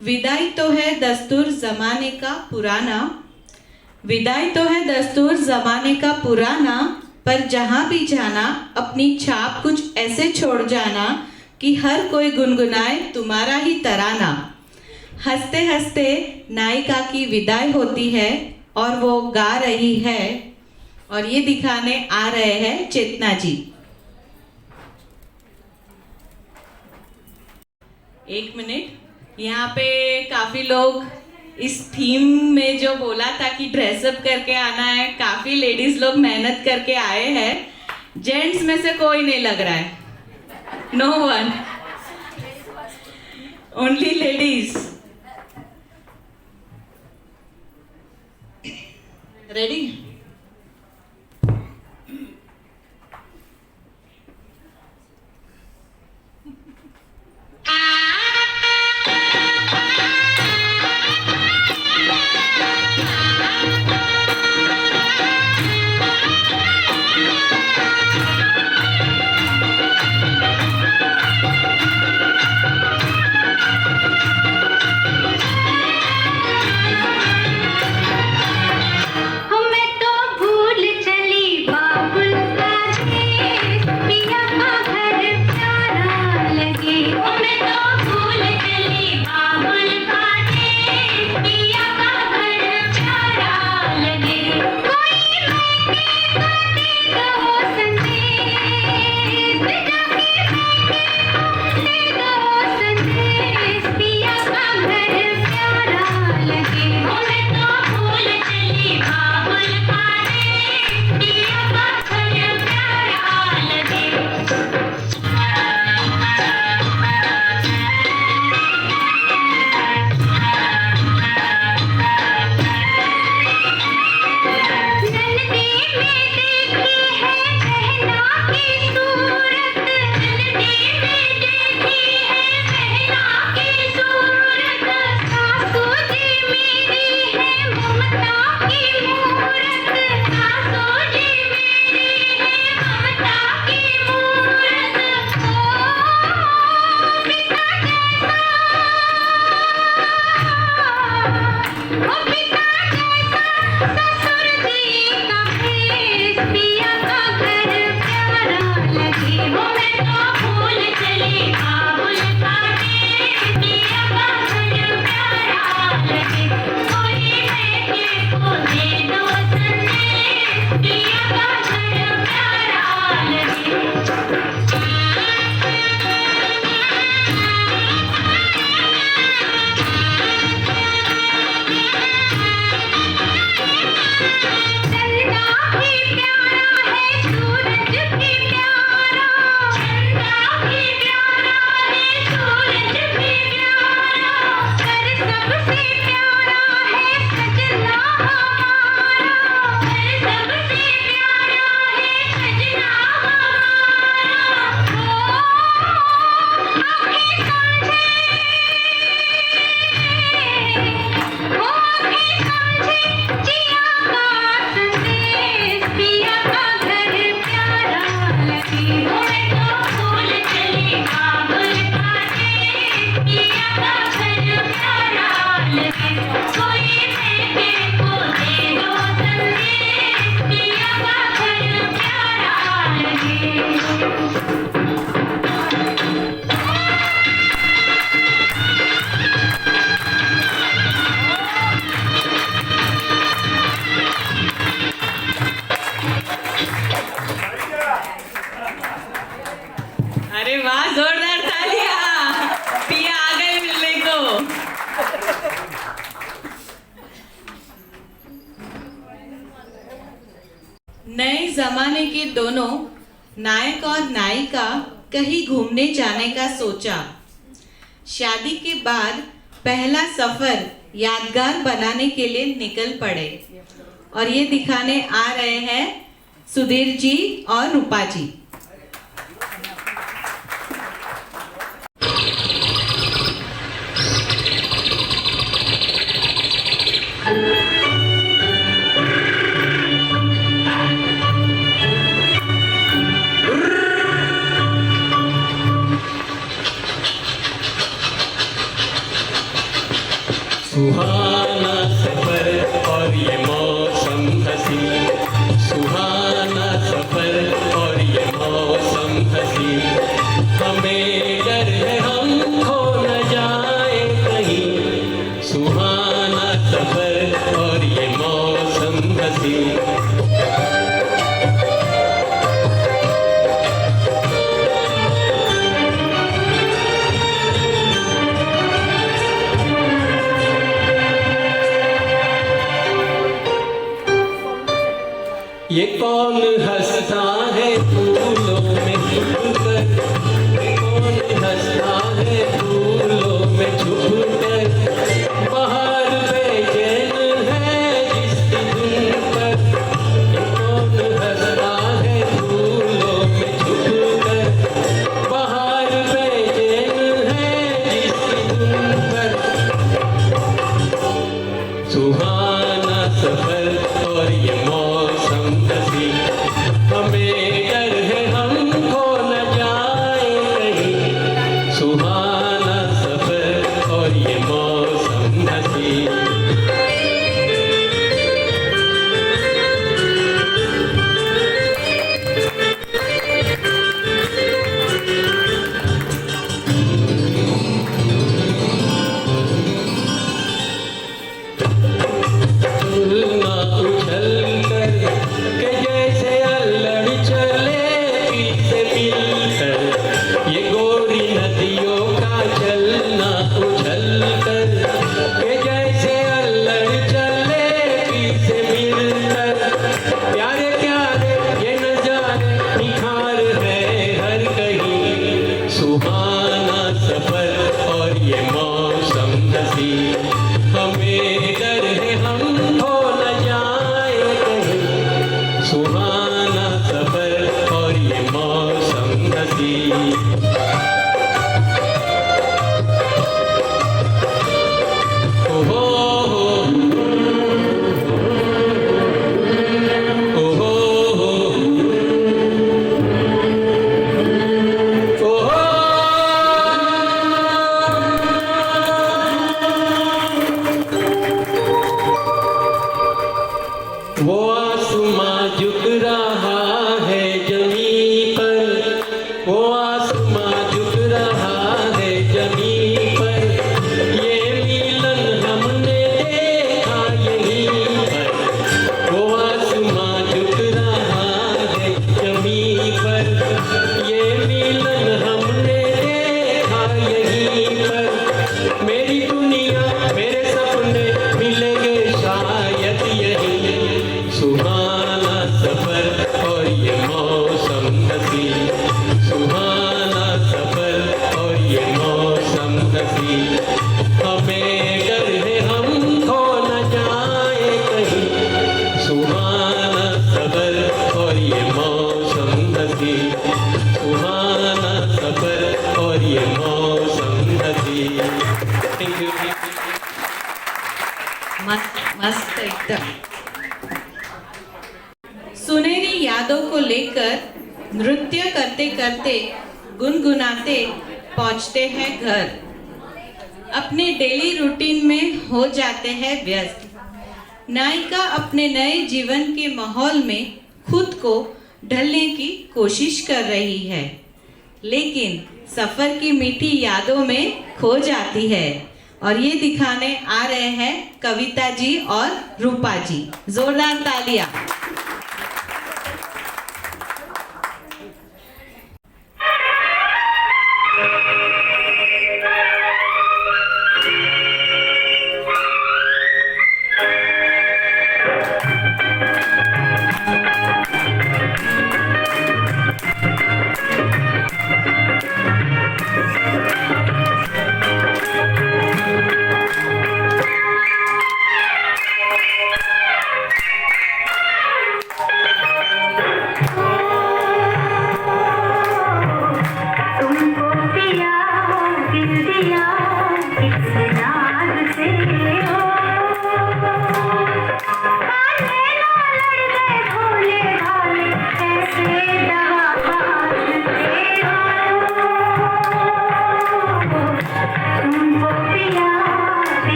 विदाई तो है दस्तूर जमाने का पुराना, विदाई तो है दस्तूर जमाने का पुराना, पर जहाँ भी जाना अपनी छाप कुछ ऐसे छोड़ जाना कि हर कोई गुनगुनाए तुम्हारा ही तराना। हंसते हंसते नायिका की विदाई होती है और वो गा रही है, और ये दिखाने आ रहे हैं चेतना जी। एक मिनट, यहाँ पे काफी लोग इस थीम में जो बोला था कि ड्रेसअप करके आना है, काफी लेडीज लोग मेहनत करके आए हैं। जेंट्स में से कोई नहीं लग रहा है, no one, only ladies. Ready? अरे वाह, जोरदार तालियां। पिया आ गई मिलने को। नए जमाने के दोनों नायक और नायिका कहीं घूमने जाने का सोचा। शादी के बाद पहला सफर यादगार बनाने के लिए निकल पड़े, और ये दिखाने आ रहे हैं सुधीर जी और रूपा जी। सुहाना सफर और ये मौसम हसी, सुहाना सफर और ये मौसम हसी। हमें डर है हम खो न जाए कहीं, सुहाना सफर और ये मौसम हसी। ये कौन हंसता है फूलों में छुपकर, ये कौन हंसता है फूलों में छुपकर। बाहर बेचैन है जिसकी धुन पर, ये कौन हंसता है फूलों में छुपकर। बाहर बेचैन है जिसकी धुन पर। सुहाना सफर और ये मौसम हसी, हमें डर है हम खो न जाए कहीं, सुहाना सफर और ये मौसम हसी। झूलना उछल कर के जैसे अल्लड़ चले पीछे मिलकर, ये गोरी नदियों का चलना उछल कर के जैसे अल्लड़ चले पीछे मिलकर। प्यारे प्यारे ये नजारे निखार है हर कहीं, सुहाना सफर और ये मौसम हसी। हमें डर है हम खो न जाए कहीं, सुहाना सफर और ये मौसम हसी। ओहो ओहो वो आसमां झुक रहा है जमीन पर, वो आसमां झुक रहा है जमीन पर। ये मिलन हमने देखा यहीं पर, वो आसमां झुक रहा है जमीन पर। ये मिलन हमने देखा यहीं पर। मेरी दुनिया मेरे सपने मिलेंगे शायद यहीं, सुहाना सफर और ये मौसम हसी, सुहाना सफर और ये मौसम हसी। हमें डर है हम खो न जाए कहीं, सुहाना सफर और ये मौसम हसी, सुहाना सफर और ये मौसम हसी। Thank you. मस्त मस्त एकदम। सुनहरी यादों को लेकर नृत्य करते करते गुनगुनाते पहुंचते हैं घर, अपने डेली रूटीन में हो जाते हैं व्यस्त। नायिका अपने नए जीवन के माहौल में खुद को ढलने की कोशिश कर रही है, लेकिन सफर की मीठी यादों में खो जाती है। और ये दिखाने आ रहे हैं कविता जी और रूपा जी। जोरदार तालियां।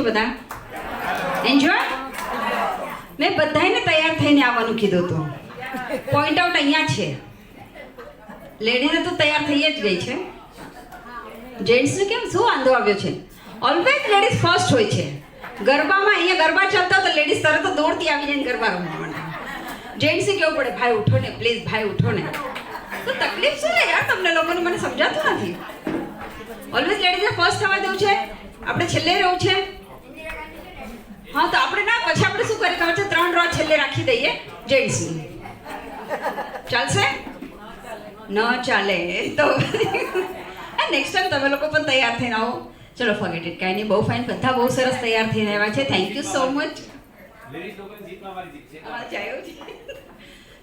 બધા? એન્જોય? મેં બધાને તૈયાર થઈને આવવાનું કીધું હતું. પોઈન્ટ આઉટ અહીંયા છે. લેડીને તો તૈયાર થઈ જ ગઈ છે. જેન્ટ્સને કેમ શું વાંધો આવ્યો છે? ઓલવેઝ લેડીઝ ફર્સ્ટ હોય છે. ગરબામાં અહીંયા ગરબા ચાલતા તો લેડીઝ તરત તો દોડતી આવી જાય ગરબા રમવા માટે. જેન્ટ્સે કેવું પડે, ભાઈ ઉઠો ને પ્લીઝ, ભાઈ ઉઠો ને. તો તકલીફ શું છે યાર તમને લોકોને? મને સમજાતું નથી. ઓલવેઝ લેડીઝને ફર્સ્ટ થવા દેવું છે, આપણે છેલ્લે રહેવું છે. હા તો આપણે ના, પછી આપણે શું કરીએ ખબર છે? 3 રો છેલ્લે રાખી દઈએ જેન્ટ્સની. ચાલશે? ન ચાલે તો નેક્સ્ટ ટાઈમ તમે લોકો પણ તૈયાર થઈને આવો. ચલો ફોરગેટ ઇટ, કાંઈ નહીં. બહુ ફાઇન, બધા બહુ સરસ તૈયાર થઈને આવ્યા છે. Thank you so much.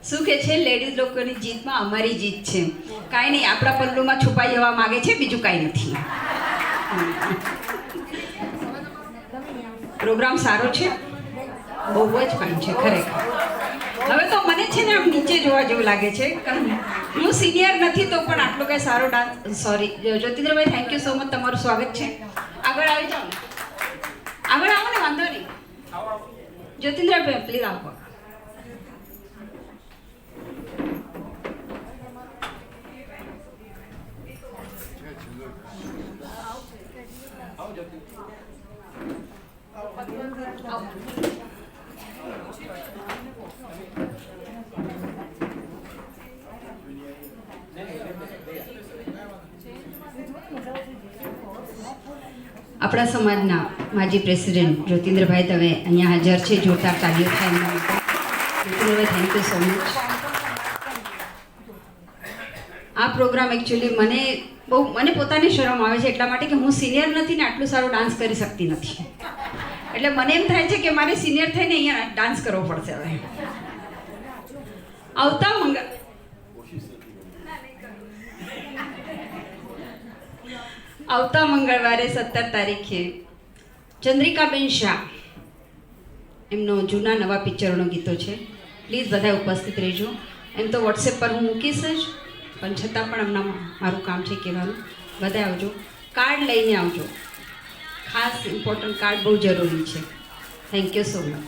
શું કે છે? લેડીઝ લોકોની જીતમાં અમારી જીત છે. કાંઈ નહીં, આપણા પલ્લુમાં છુપાઈ જવા માંગે છે, બીજું કાંઈ નથી. પ્રોગ્રામ સારો છે, બહુ જ ફાઇન છે ખરેખર. હવે તો મને છે ને આમ નીચે જોવા જેવું લાગે છે. હું સિનિયર નથી તો પણ આટલો કંઈ સારો dance. Sorry Jyotindrabhai, thank you so much, તમારું સ્વાગત છે. આગળ આવી જાઓ ને, આગળ આવો ને, વાંધો નહીં. જ્યોતિન્દ્રભાઈ પ્લીઝ આવો. આપણા સમાજના માજી પ્રેસિડેન્ટ જ્યોતિન્દ્રભાઈ દવે અહીંયા હાજર છે. જોરદાર તાળીઓ થાય એમના માટે. જ્યોતિન્દ્રભાઈ, થેન્ક યુ સો મચ. આ પ્રોગ્રામ એકચ્યુઅલી મને પોતાની શરમ આવે છે એટલા માટે કે હું સિનિયર નથી ને આટલું સારું ડાન્સ કરી શકતી નથી. એટલે મને એમ થાય છે કે મારે સિનિયર થઈને અહીંયા ડાન્સ કરવો પડશે. હવે આવતા મંગળવારે 17 તારીખે ચંદ્રિકાબેન શાહ, એમનો જૂના નવા પિક્ચરોનો ગીતો છે. પ્લીઝ બધા ઉપસ્થિત રહેજો. એમ તો વોટ્સએપ પર હું મૂકીશ જ, પણ છતાં પણ હમણાં મારું કામ છે કહેવાનું. બધા આવજો, કાર્ડ લઈને આવજો. ખાસ ઇમ્પોર્ટન્ટ કાર્ડ બહુ જરૂરી છે. Thank you so much.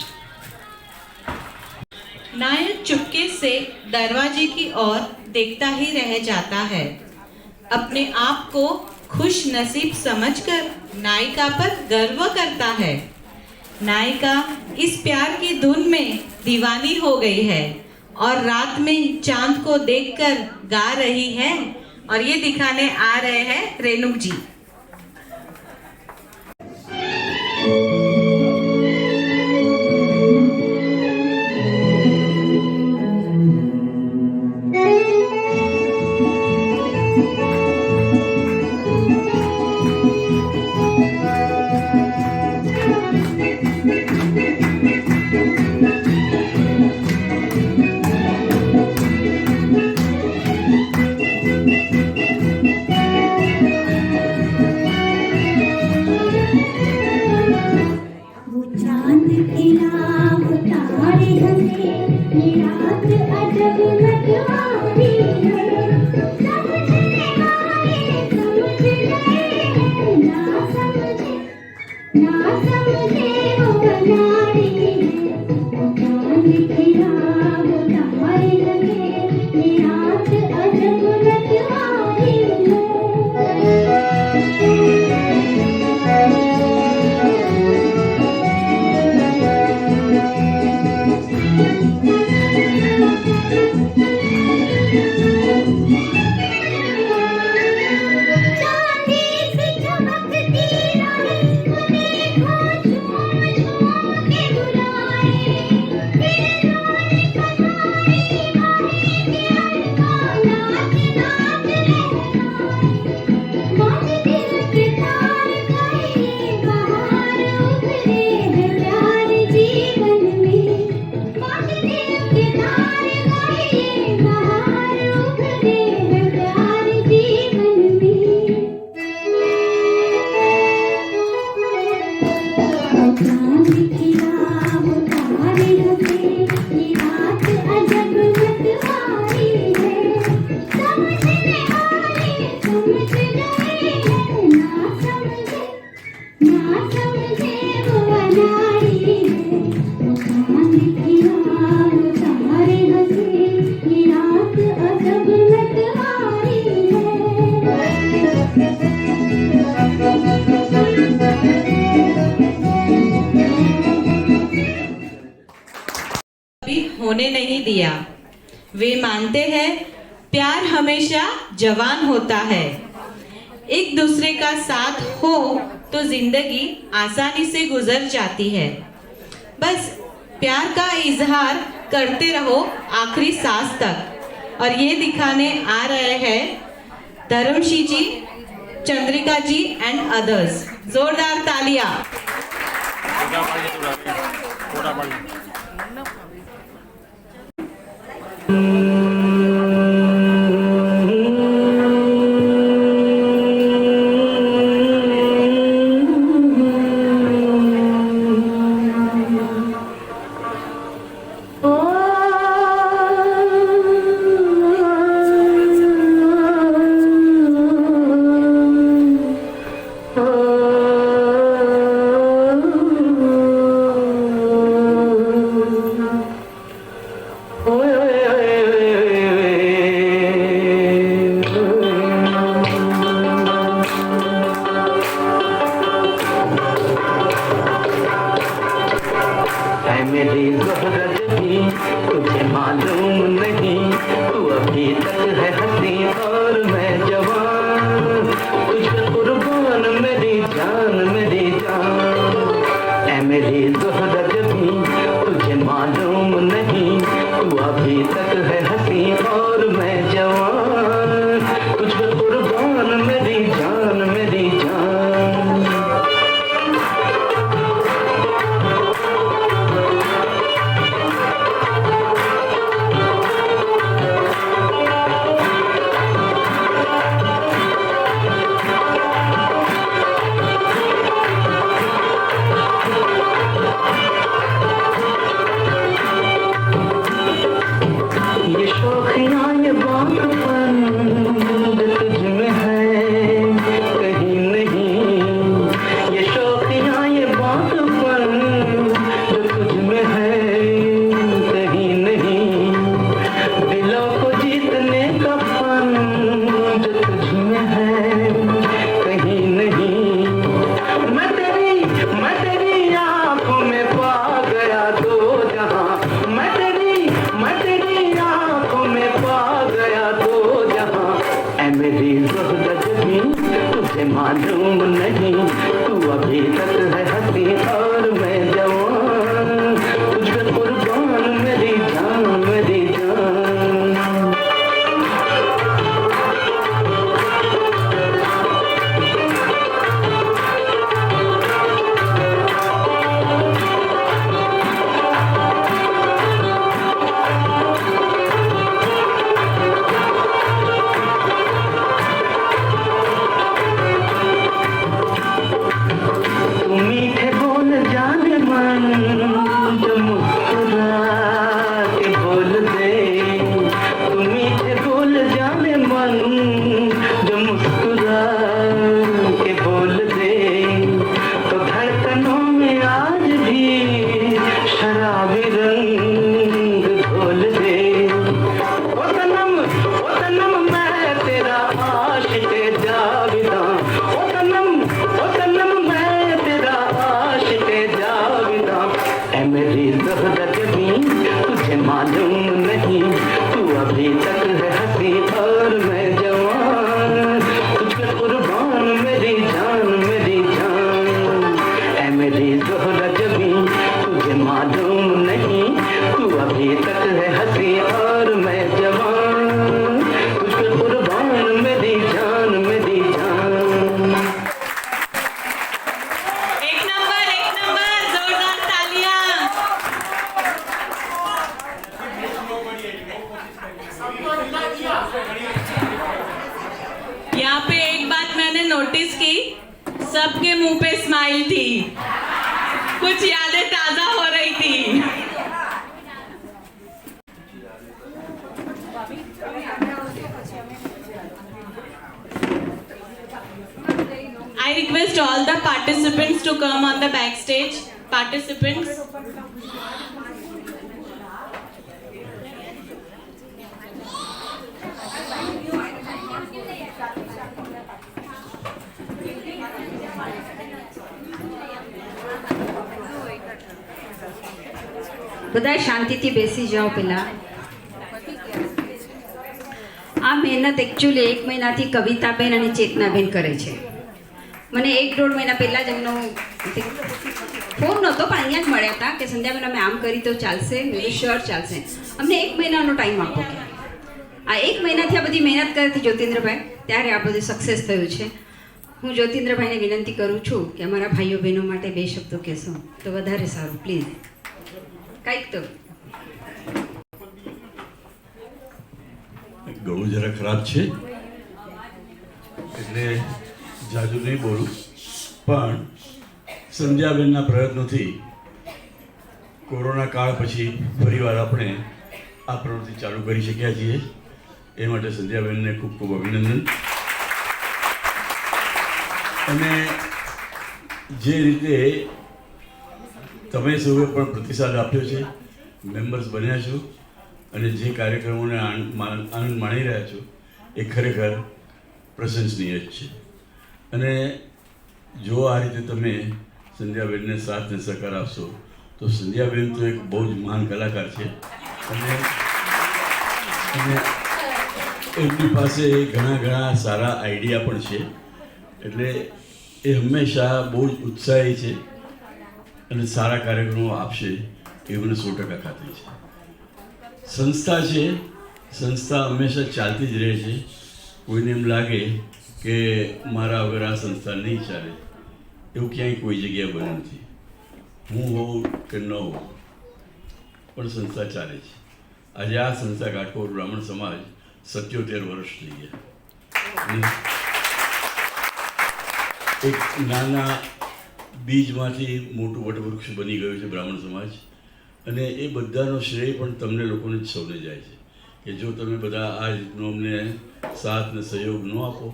नायक चुपके से दरवाजे की ओर देखता ही रह जाता है. अपने आप को खुश नसीब समझकर नायिका पर गर्व करता है. नायिका इस प्यार की धुन में दीवानी हो गई है और रात में चांद को देखकर गा रही है. और ये दिखाने आ रहे हैं रेणुक जी. होने नहीं दिया। वे मानते हैं प्यार हमेशा जवान होता है। एक दूसरे का साथ हो तो जिंदगी आसानी से गुजर जाती है। बस प्यार का इजहार करते रहो आखिरी सांस तक। और ये दिखाने आ रहे हैं धर्मशी जी, चंद्रिका जी एंड अदर्स। जोरदार तालियां। मेरी ज़ोहरत भी तुझे मालूम नहीं, तू अभी तक है हंसी और मैं जवान। तुझे कुर्बान मेरी जान। ऐ मेरी ज़ोहरत भी तुझे मालूम नहीं, तू अभी तक है हंसी और मैं जवान। तुझे कुर्बान मेरी जान। मालूम नहीं, तू अभी तक है हंसी और मैं जवान। तुझ पे कुर्बान मेरी जान। मेरी ज़ोहरत भी तुझे मालूम नहीं, तू अभी तक है हंसी और मैं जवान। तुझ पे कुर्बान मेरी जान। ऐ मेरी ज़ोहरत भी तुझे मालूम नहीं, तू अभी तक है हंसी और मैं जवान। तुझ पे कुर्बान मेरी जान। यहाँ पे एक बात मैंने नोटिस की, सबके मुंह पे स्माइल थी, कुछ यादें ताजा हो रही थी। I request all the participants to come on the backstage. Participants. બધાય શાંતિથી બેસી જાઓ પેલા. આ મહેનત એકચ્યુઅલી 1 મહિનાથી કવિતાબેન અને ચેતનાબેન કરે છે. મને 1-1.5 મહિના પહેલાં જ એમનો ફોન નહોતો પણ અહીંયા જ મળ્યા હતા કે સંધ્યાબેન અમે આમ કરી તો ચાલશે. મેં કીધું શ્યોર ચાલશે. અમને 1 મહિનાનો ટાઈમ આપો કે આ 1 મહિનાથી આ બધી મહેનત કરતી જ્યોતિન્દ્રભાઈ ત્યારે આ બધું સક્સેસ થયું છે. હું જ્યોતિન્દ્રભાઈને વિનંતી કરું છું કે અમારા ભાઈઓ બહેનો માટે 2 શબ્દો કહેશો તો વધારે સારું પ્લીઝ. કંઈક તો ગળું જરા ખરાબ છે એટલે જાજુ નહીં બોલું, પણ સંધ્યાબેનના પ્રયત્નોથી કોરોના કાળ પછી ફરીવાર આપણે આ પ્રવૃત્તિ ચાલુ કરી શક્યા છીએ. એ માટે સંધ્યાબેનને ખૂબ ખૂબ અભિનંદન. અને જે રીતે તમે સૌએ પણ પ્રતિસાદ આપ્યો છે, મેમ્બર્સ બન્યા છો અને જે કાર્યક્રમોને આનંદ માણી રહ્યા છો એ ખરેખર પ્રશંસનીય જ છે. અને જો આ રીતે તમે સંધ્યાબેનને સાથ અને સહકાર આપશો તો સંધ્યાબેન તો એક બહુ જ મહાન કલાકાર છે અને એમની પાસે ઘણા સારા આઈડિયા પણ છે. એટલે એ હંમેશા બહુ જ ઉત્સાહી છે અને સારા કાર્યક્રમો આપશે એ મને 100% ખાતરી છે. સંસ્થા છે, સંસ્થા હંમેશા ચાલતી જ રહે છે. કોઈને એમ લાગે કે મારા વગર આ સંસ્થા નહીં ચાલે એવું ક્યાંય કોઈ જગ્યાએ બન્યું નથી. હું હોઉં કે ન હોઉં પણ સંસ્થા ચાલે છે. આજે આ સંસ્થા કાટકોર બ્રાહ્મણ સમાજ 77 વર્ષ થઈ ગયા. એક નાના બીજમાંથી મોટું વટવૃક્ષ બની ગયું છે બ્રાહ્મણ સમાજ. અને એ બધાનો શ્રેય પણ તમને લોકોને જ સૌને જાય છે કે જો તમે બધા આ રીતનો અમને સાથ ને સહયોગ ન આપો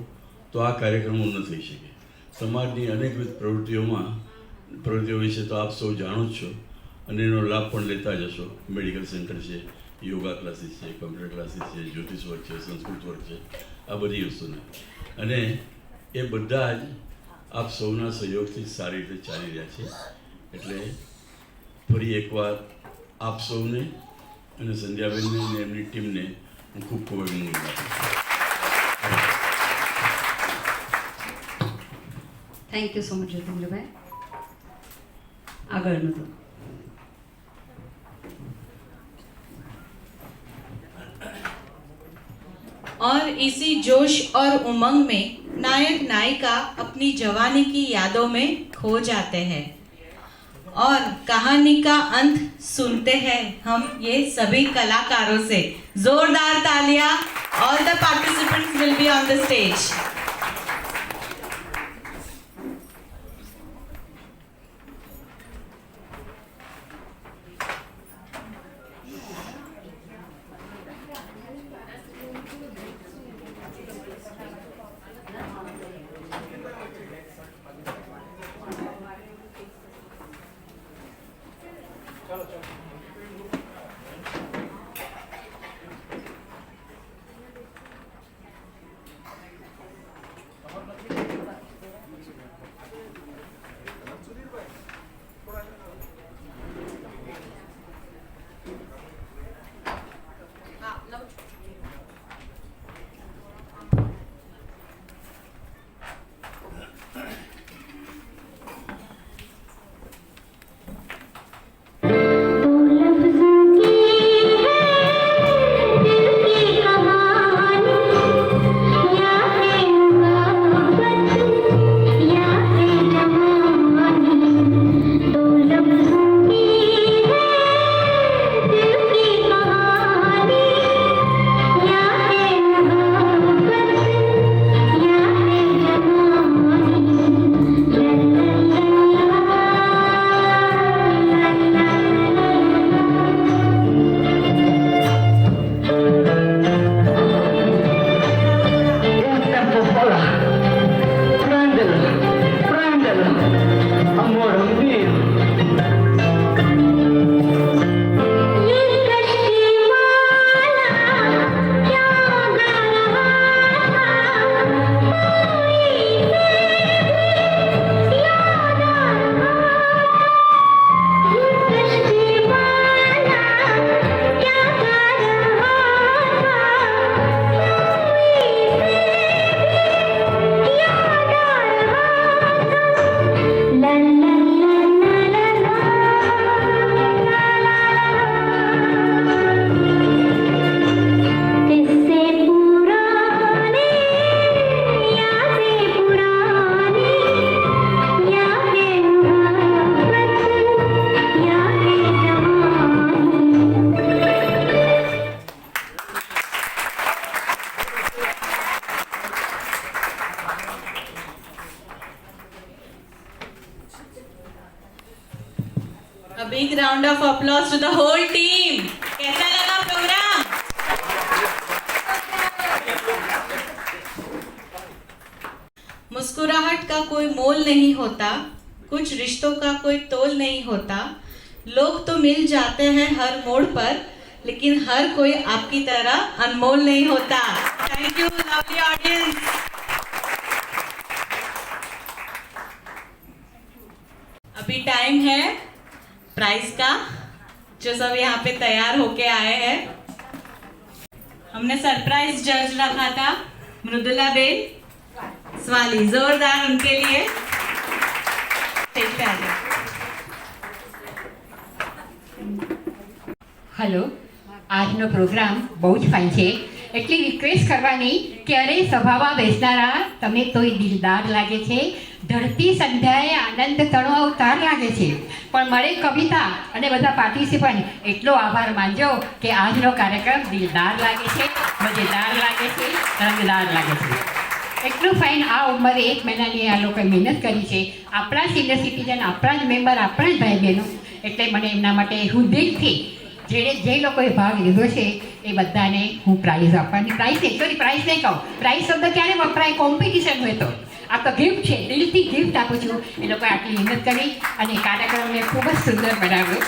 તો આ કાર્યક્રમો ન થઈ શકે. સમાજની અનેકવિધ પ્રવૃત્તિઓ વિશે તો આપ સૌ જાણો જ છો અને એનો લાભ પણ લેતા જ હશો. મેડિકલ સેન્ટર છે, યોગા ક્લાસીસ છે, કમ્પ્યુટર ક્લાસીસ છે, જ્યોતિષ વર્ગ છે, સંસ્કૃત વર્ગ છે, આ બધી વસ્તુને અને એ બધા જ આપ સૌના સહયોગથી સારી રીતે ચાલી રહ્યા છે. એટલે ફરી એકવાર આપ સૌને અને સંધ્યાબેનને અને એમની ટીમને હું ખૂબ ખૂબ અભિનંદન આપું છું. Thank you so much Jyotindrabhai. આગળનું તો और इसी जोश और उमंग में नायक नायिका अपनी जवानी की यादों में खो जाते हैं और कहानी का अंत सुनते हैं हम ये सभी कलाकारों से. जोरदार तालियां. All the participants will be on the stage. applause to the whole team. कैसा लगा प्रोग्राम? मुस्कुराहट का कोई मोल नहीं होता, कुछ रिश्तों का कोई तोल नहीं होता। लोग तो मिल जाते हैं हर मोड़ पर, लेकिन हर कोई आपकी तरह अनमोल नहीं होता। Thank you lovely audience. अभी टाइम है प्राइज का, जो सब यहाँ पे तैयार होके आए हैं। हमने सरप्राइज जज रखा था मृदुला बेन स्वाली, जोरदार उनके लिए। स्टेज पे आ जाओ। હલો, આજનો પ્રોગ્રામ બહુ જ ફાઇન છે. એટલી રિક્વેસ્ટ કરવાની કે અરે સભામાં બેસનારા તમે તોય દિલદાર લાગે છે, ધરતી સંધ્યાએ આનંદ તણો અવતાર લાગે છે. પણ મારે કવિતા અને બધા પાર્ટિસિપન્ટ એટલો આભાર માનજો કે આજનો કાર્યક્રમ દિલદાર લાગે છે, મજેદાર લાગે છે, રંગદાર લાગે છે. એટલું ફાઇન આ ઉંમરે 1 મહિનાની આ લોકોએ મહેનત કરી છે. આપણા સિનિયર સિટીઝન, આપણા જ મેમ્બર, આપણા જ ભાઈ બહેનો, એટલે મને એમના માટે હું દિલથી જે લોકોએ ભાગ લીધો છે એ બધાને હું પ્રાઇઝ આપવાની, પ્રાઇઝ નહીં કહું, પ્રાઇઝ શબ્દ ક્યારે વપરાય કોમ્પિટિશન હોય તો, આ તો ગિફ્ટ છે, દિલથી ગિફ્ટ આપું છું. એ લોકોએ આટલી મહેનત કરી અને કાર્યક્રમને ખૂબ જ સુંદર બનાવ્યો.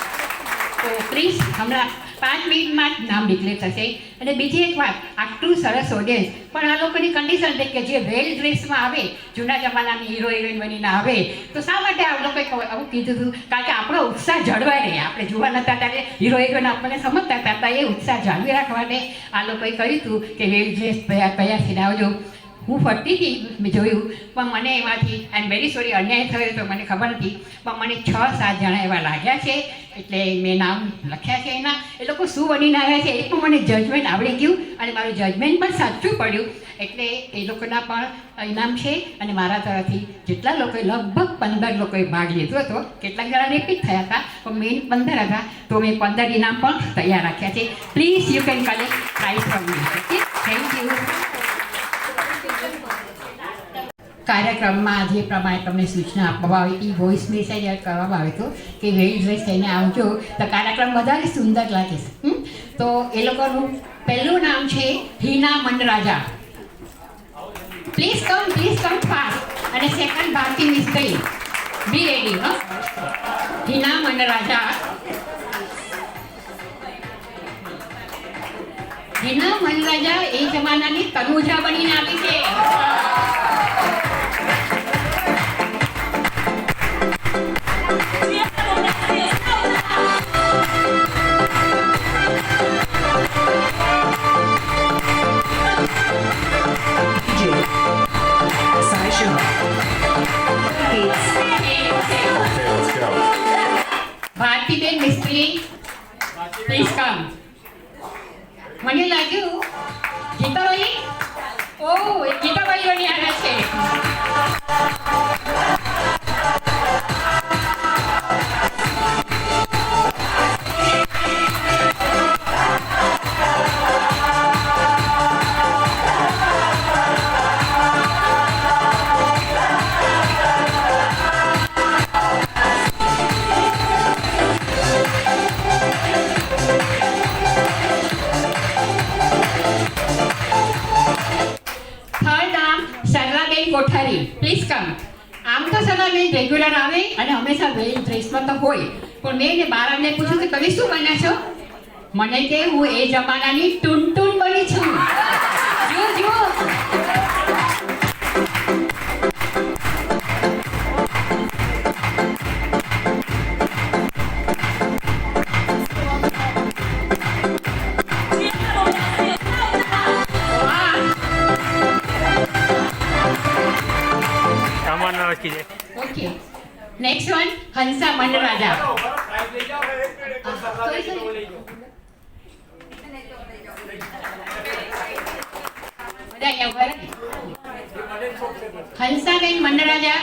તો પ્લીઝ હમણાં 5 મિનિટમાં જ નામ ડિક્લેર થશે. અને બીજી એક વાત, આટલું સરસ ઓડિયન્સ, પણ આ લોકોની કન્ડિશન છે કે જે વેલ ડ્રેસમાં આવે, જૂના જમાનાની હીરો હિરોઈન બનીને આવે, તો શા માટે આ લોકોએ આવું કીધું હતું? કારણ કે આપણો ઉત્સાહ જળવાઈ રહે. આપણે જોવા નહોતા ત્યારે હીરો હિરોઈન આપણને સમજતા હતા, એ ઉત્સાહ જાળવી રાખવાને આ લોકોએ કહ્યું હતું કે વેલ ડ્રેસ તૈયાર થઈને આવજો. હું ફરતી હતી, મેં જોયું, પણ મને એમાંથી આઈ એમ વેરી સોરી, અન્યાય થયો તો મને ખબર નથી, પણ મને 6-7 જણા એવા લાગ્યા છે. એટલે મેં નામ લખ્યા છે એના. એ લોકો શું બનીને આવ્યા છે એ પણ મને જજમેન્ટ આવડી ગયું અને મારું જજમેન્ટ પણ સાચું પડ્યું. એટલે એ લોકોના પણ ઇનામ છે. અને મારા તરફથી જેટલા લોકોએ, લગભગ 15 લોકોએ ભાગ લીધો હતો, કેટલાક જણા રિપીટ થયા હતા, પણ મેઇન 15 હતા, તો મેં 15 ઇનામ પણ તૈયાર રાખ્યા છે. Please you can collect prize from me. Okay, thank you. કાર્યક્રમમાં જે પ્રમાણે તમને સૂચના આપવામાં આવી હતી, વોઇસ મેસેજ કરવામાં આવ્યો હતો કે વેલ ડ્રેસ થઈને આવજો તો કાર્યક્રમ વધારે સુંદર લાગે છે. તો એ લોકોનું પહેલું નામ છે Hina Manraja. Please come fast. અને second Bharti Mistry. Be ready. Hina Manraja. Hina Manraja એ જમાનાની તનુજા બનીને આવી છે. Bhartiben Mistry, please come. મને લાગ્યું ગીતાબાઈ, ગીતાબાઈ બની આવ્યા છે. Kothari, please come. આમ તો સદાબેન રેગ્યુલર આવે અને હંમેશા વેલ ડ્રેસમાં તો હોય, પણ મેં એને બહાર આવીને પૂછ્યું કે તમે શું બન્યા છો? મને કે હું એ જમાનાની ટુનટુન બની છું. જો okay. Next one Hansa Mandraja. Hansaben Mandraja.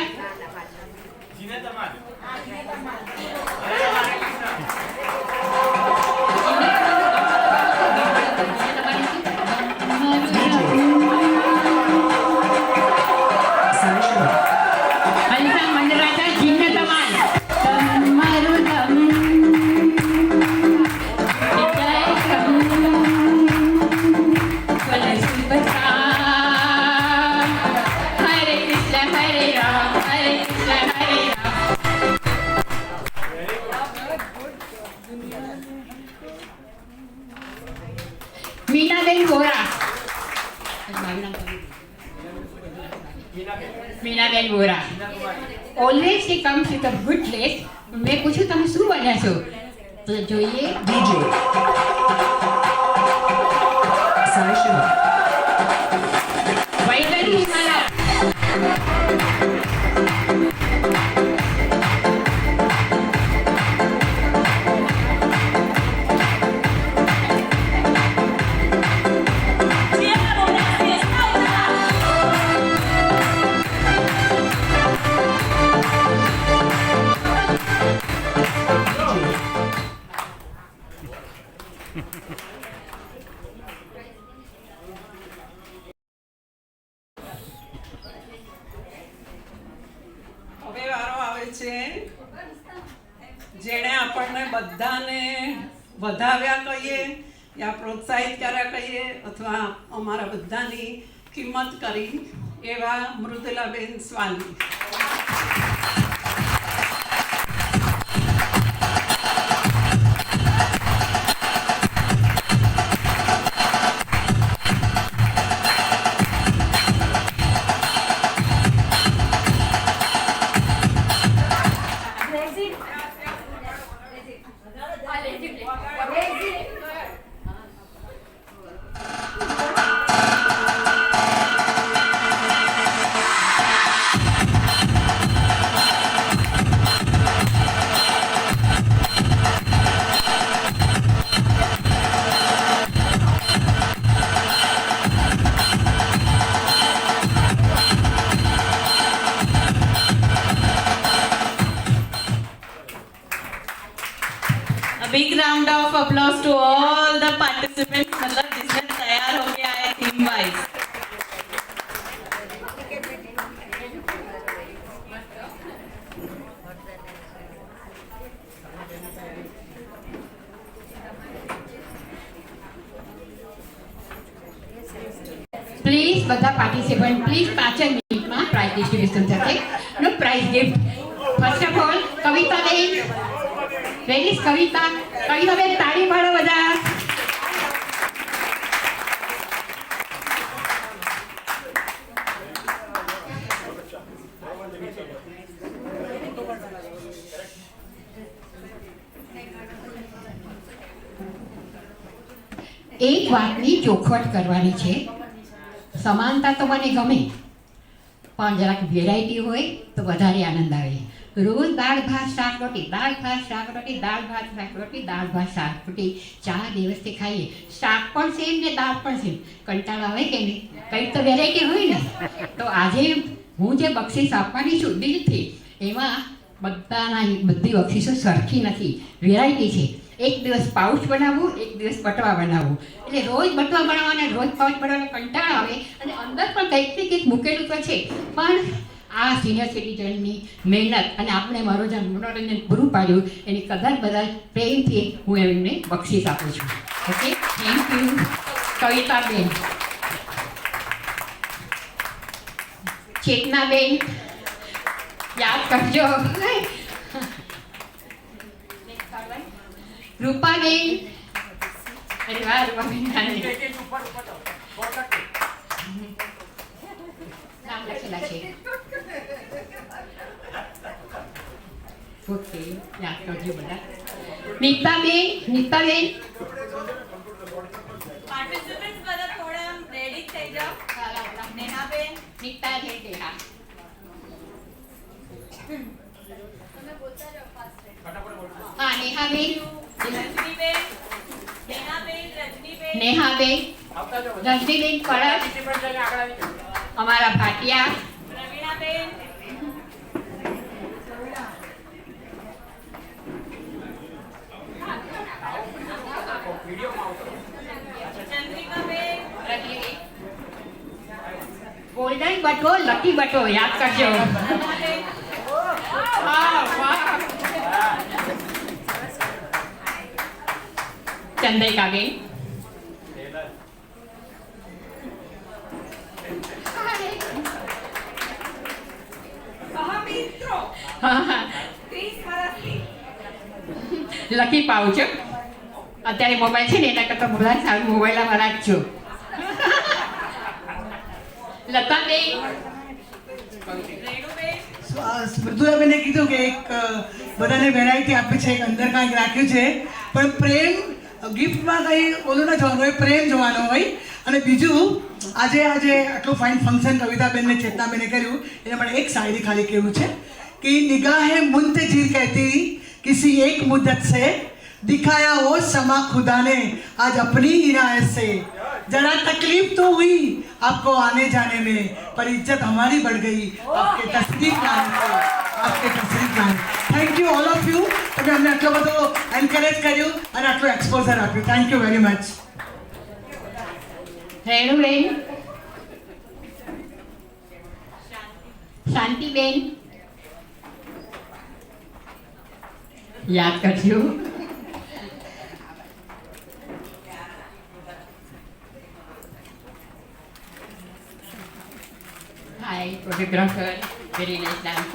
Hansa Mandraja Zeenat Aman. તમારું Minaben Vora. Minaben Vora. Always she comes with a good dress. મેં પૂછ્યું તમે શું બન્યા છો? તો જોઈએ DJ Sai Shiva. વૈદરી હિમાલા. હવે વારો આવે છે જેણે આપણને બધાને વધાવ્યા કહીએ યા પ્રોત્સાહિત કર્યા કહીએ અથવા અમારા બધાની કિંમત કરી એવા મૃદુલાબેન સ્વાલી. A big round of applause to all the participants मतलब जिसमें तैयार हो गया है थीम वाइज. પ્લીઝ બધા પાર્ટિસિપન્ટ પ્લીઝ 5 મિનિટમાં પ્રાઇઝ ડિસ્ટ્રીબ્યુશન થશે. No prize gift. First of all Kavitaben. Where is Kavita? Kavitaben તાળી પાડો બધા. એક વાતની ચોખવટ કરવાની છે. સમાનતા તો મને ગમે પણ જરાક વેરાયટી હોય તો વધારે આનંદ આવે. રોજ દાળ ભાત શાક રોટી, દાળ ભાત શાક રોટી, દાળ ભાત શાક રોટી, દાળ ભાત શાક રોટી 4 દિવસથી ખાઈએ. શાક પણ સેમ ને દાળ પણ સેમ. કંટાળો આવે કે નહીં? કંઈક તો વેરાયટી હોય ને. તો આજે હું જે બક્ષિસ આપવાની છું દિલથી, એમાં બધી બક્ષિસો સરખી નથી, વેરાયટી છે. એક દિવસ પાઉચ બનાવવું, એક દિવસ બટવા બનાવવું. એટલે રોજ બટવા બનાવવાના, રોજ પાઉચ બનાવવાનો કંટાળો આવે અને અંદર પણ કંઈક ને કંઈક મૂકેલું તો છે. પણ આ સિનિયર સિટીઝનની મહેનત અને આપણે મનોરંજન પૂરું પાડ્યું એની કદર બદલ પ્રેમથી હું એમને બક્ષિસ આપું છું. Okay, thank you કવિતાબેન. ચેતનાબેન યાદ કરજો. રૂપાબેન. અરે વાહ રૂપાબેન. નામ લખેલા છે. ઓકે, યાદ કરજો બધા. નીતાબેન. નીતાબેન પાર્ટિસિપન્ટ્સ બધા થોડા રેડી થઈ જાઓ. નેહાબેન. નીતા છે તે. હા, હા નેહાબેન. રજનીબેન. નેહાબેન, રજનીબેન. નેહાબેન. રજનીબેન પરસ. અમારા ભાટિયા. પ્રવીણાબેન. ચંદ્રિકાબેન. ગોલ્ડન બટવો, લકી બટવો યાદ કરજો. વાહ, વાહ. ચંદ્રિકાબેન. Lucky pouch. અત્યારે મોબાઈલ છે ને એના કરતાં બધા સારું મોબાઈલમાં રાખજો. લતાબેન, મૃદુલાબેને કીધું કે એક બધાને વેરાયટી આપી છે, એક અંદર કાંઈક રાખ્યું છે, પણ પ્રેમ ગિફ્ટમાં કંઈ ઓલું ન જોવાનું હોય, પ્રેમ જોવાનો હોય. અને બીજું આજે આટલું ફાઇન ફંક્શન કવિતાબેનને ચેતનાબેને કર્યું એના માટે એક શાયરી ખાલી કહેવું છે कि निगाहें मुंतजिर कहती किसी एक मुद्दत से दिखाया वो समा खुदा ने आज अपनी इनायत से. जरा तकलीफ तो हुई आपको आने जाने में, पर इज्जत हमारी बढ़ गई आपके तस्दीक लाने से, आपके तस्दीक लाने. Thank you all of you. તમે અમને આટલો બધો એન્કરેજ કર્યું અને આટલું એક્સપોઝર આપ્યું. Thank you very much. Renuben, Shantiben, યાદ કરજો. Hi photographer, very nice dance.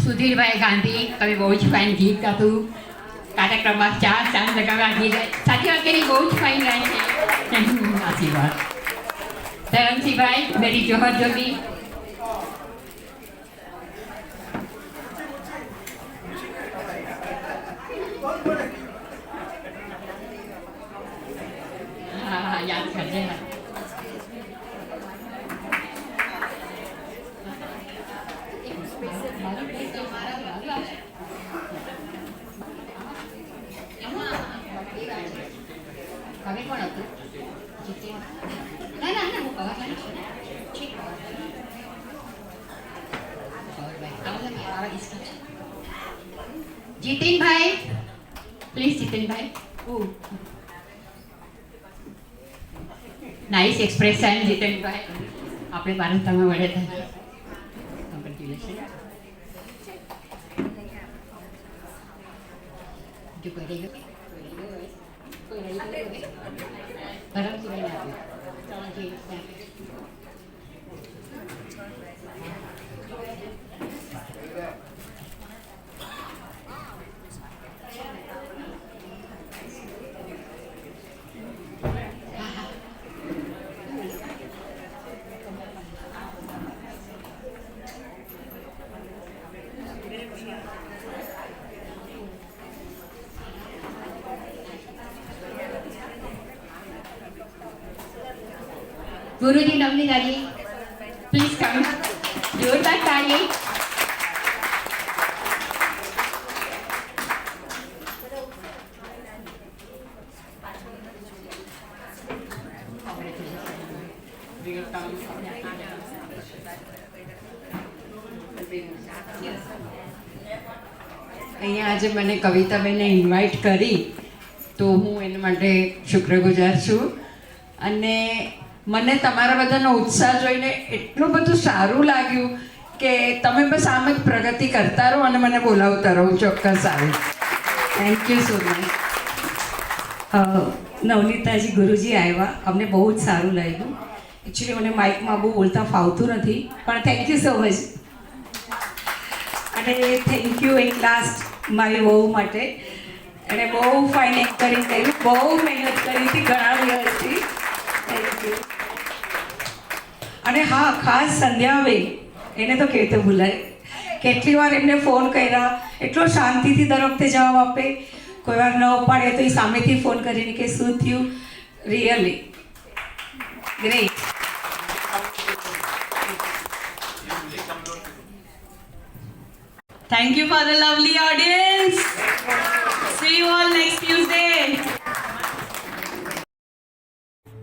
Sudhirbhai Gandhi, તમે બહુ જ ફાઇન ગીત ગાતું. કાર્યક્રમમાં 4 ચાંદ લગાવ્યા ગીત સાચી વાત કરી, બહુ જ ફાઇન ગાય છે. આશીર્વાદ. ધરમસિંહભાઈ, મેરી જોહર જોગી. હા યાદ કરજે. હવે કોણ હતું? ના ના ના, હું કહેવાની છું. Jitinbhai, please Jitinbhai. Nice expression Jitenbhai. આપણે બારંતામાં મળે હતા. કોંગ્રેચ્યુલેશન. જો કોઈ રહી ગયો, ભરમસિંહભાઈને આપ્યું. गुरुजी नवनीत जी, प्लीज कम. जोरदार ताली. અહીંયા આજે મને કવિતાબેને ઇન્વાઇટ કરી તો હું એના માટે શુક્રગુજાર છું. અને મને તમારા બધાનો ઉત્સાહ જોઈને એટલું બધું સારું લાગ્યું કે તમે બસ આમ જ પ્રગતિ કરતા રહો અને મને બોલાવતા રહો. ચોક્કસ આવે. Thank you so much. Navnitaji Guruji આવ્યા, અમને બહુ જ સારું લાગ્યું. એકચ્યુઅલી મને માઇકમાં બહુ બોલતા ફાવતું નથી, પણ થેન્ક યુ સો મચ. અને થેન્ક યુ એટ લાસ્ટ મારી વહુ માટે. એણે બહુ ફાઇન એન્કરિંગ કર્યું, બહુ મહેનત કરી હતી ઘણા દિવસથી. Thank you. અને હા, ખાસ સંધ્યાબેન, એને તો કહેતો ભૂલાય. કેટલી વાર એમને ફોન કર્યા, એટલો શાંતિથી દર વખતે જવાબ આપે. કોઈ વાર ન ઉપાડે તો એ સામેથી ફોન કરીને કે શું થયું. Really great. Thank you for the lovely audience. See you all next Tuesday.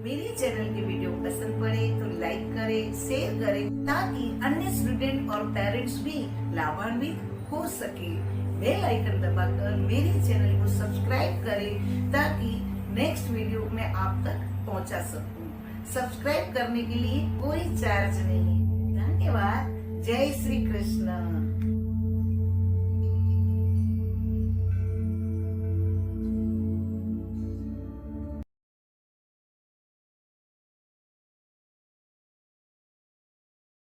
मेरे चैनल की वीडियो पसंद पड़े तो लाइक करें, शेयर करें ताकि अन्य स्टूडेंट और पेरेंट्स भी लाभान्वित हो सके. बेल आइकन दबाकर मेरे चैनल को सब्सक्राइब करें ताकि नेक्स्ट वीडियो मैं आप तक पहुंचा सकूं. सब्सक्राइब करने के लिए कोई चार्ज नहीं. धन्यवाद. जय श्री कृष्ण.